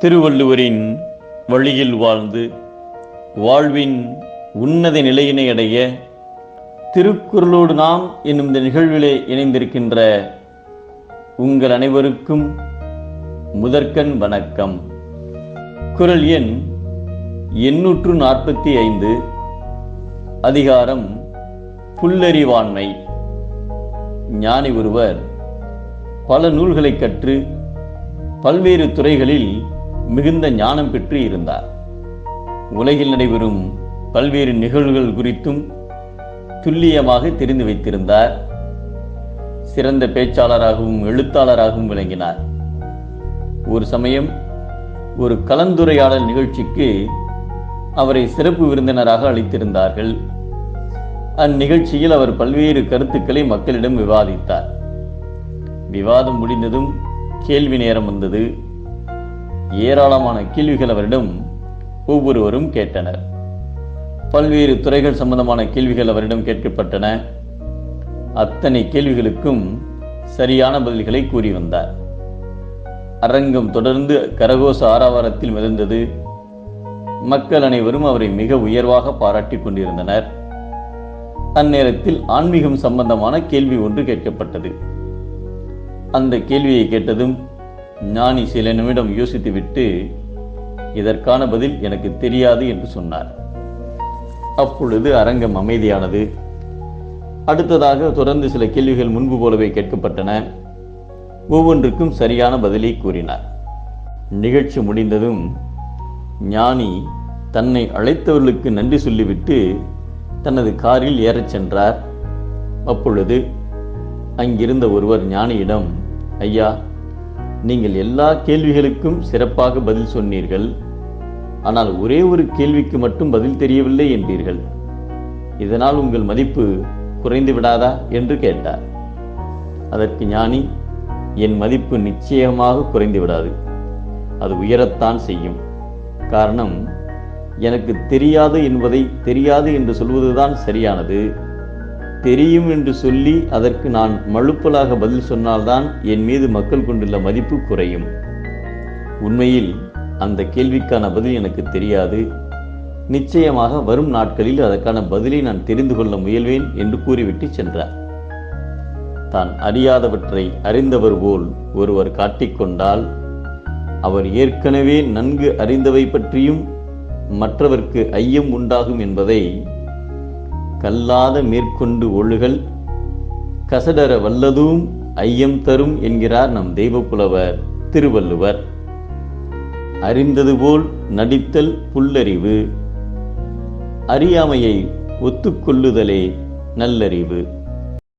திருவள்ளுவரின் வழியில் வாழ்ந்து வாழ்வின் உன்னத நிலையினை அடைய திருக்குறளோடு நாம் என்னும் இந்த நிகழ்விலே இணைந்திருக்கின்ற உங்கள் அனைவருக்கும் முதற்கண் வணக்கம். குறள் எண் 845, அதிகாரம் புல்லறிவாண்மை. ஞானி ஒருவர் பல நூல்களை கற்று பல்வேறு துறைகளில் மிகுந்த ஞானம் பெற்று இருந்தார். உலகில் நடைபெறும் பல்வேறு நிகழ்வுகள் குறித்தும் துல்லியமாக தெரிந்து வைத்திருந்தார். சிறந்த பேச்சாளராகவும் எழுத்தாளராகவும் விளங்கினார். ஒரு சமயம் ஒரு கலந்துரையாடல் நிகழ்ச்சிக்கு அவரை சிறப்பு விருந்தினராக அழைத்திருந்தார்கள். அந்நிகழ்ச்சியில் அவர் பல்வேறு கருத்துக்களை மக்களிடம் விவாதித்தார். விவாதம் முடிந்ததும் கேள்வி நேரம் வந்தது. ஏராளமான கேள்விகள் அவரிடம் ஒவ்வொருவரும் கேட்டனர். பல்வேறு துறைகள் சம்பந்தமான கேள்விகள் அவரிடம் கேட்கப்பட்டன. அத்தனை கேள்விகளுக்கும் சரியான பதில்களை கூறி வந்தார். அரங்கம் தொடர்ந்து கரகோஷ ஆரவாரத்தில் மிதந்தது. மக்கள் அனைவரும் அவரை மிக உயர்வாக பாராட்டி கொண்டிருந்தனர். அந்நேரத்தில் ஆன்மீகம் சம்பந்தமான கேள்வி ஒன்று கேட்கப்பட்டது. அந்த கேள்வியை கேட்டதும் ஞானி சில நிமிடம் யோசித்துவிட்டு, இதற்கான பதில் எனக்கு தெரியாது என்று சொன்னார். அப்பொழுது அரங்கம் அமைதியானது. அடுத்ததாக தொடர்ந்து சில கேள்விகள் முன்பு போலவே கேட்கப்பட்டன. ஒவ்வொன்றுக்கும் சரியான பதிலை கூறினார். நிகழ்ச்சி முடிந்ததும் ஞானி தன்னை அழைத்தவர்களுக்கு நன்றி சொல்லிவிட்டு தனது காரில் ஏறச் சென்றார். அப்பொழுது அங்கிருந்த ஒருவர் ஞானியிடம், ஐயா, நீங்கள் எல்லா கேள்விகளுக்கும் சிறப்பாக பதில் சொன்னீர்கள். ஆனால் ஒரே ஒரு கேள்விக்கு மட்டும் பதில் தெரியவில்லை என்றீர்கள். இதனால் உங்கள் மதிப்பு குறைந்து விடாதா என்று கேட்டார். அதற்கு ஞானி, என் மதிப்பு நிச்சயமாக குறைந்து விடாது. அது உயரத்தான் செய்யும். காரணம், எனக்கு தெரியாது என்பதை தெரியாது என்று சொல்வதுதான் சரியானது. தெரியும் என்று சொல்லி அதற்கு நான் மழுப்பலாக பதில் சொன்னால்தான் என் மீது மக்கள் கொண்டுள்ள மதிப்பு குறையும். உண்மையில் அந்த கேள்விக்கான பதில் எனக்கு தெரியாது. நிச்சயமாக வரும் நாட்களில் அதற்கான பதிலை நான் தெரிந்து கொள்ள முயல்வேன் என்று கூறிவிட்டு சென்றார். தான் அறியாதவற்றை அறிந்தவர் போல் ஒருவர் காட்டிக்கொண்டால் அவர் ஏற்கனவே நன்கு அறிந்தவை பற்றியும் மற்றவர்க்கு ஐயம் உண்டாகும் என்பதை கல்லாத மேற்கொண்டு ஒழுகல் கசடர வல்லதும் ஐயம் தரும் என்கிறார் நம் தெய்வப்புலவர் திருவள்ளுவர். அறிந்தது போல் நடித்தல் புல்லறிவு, அறியாமையை ஒத்துக்கொள்ளுதலே நல்லறிவு.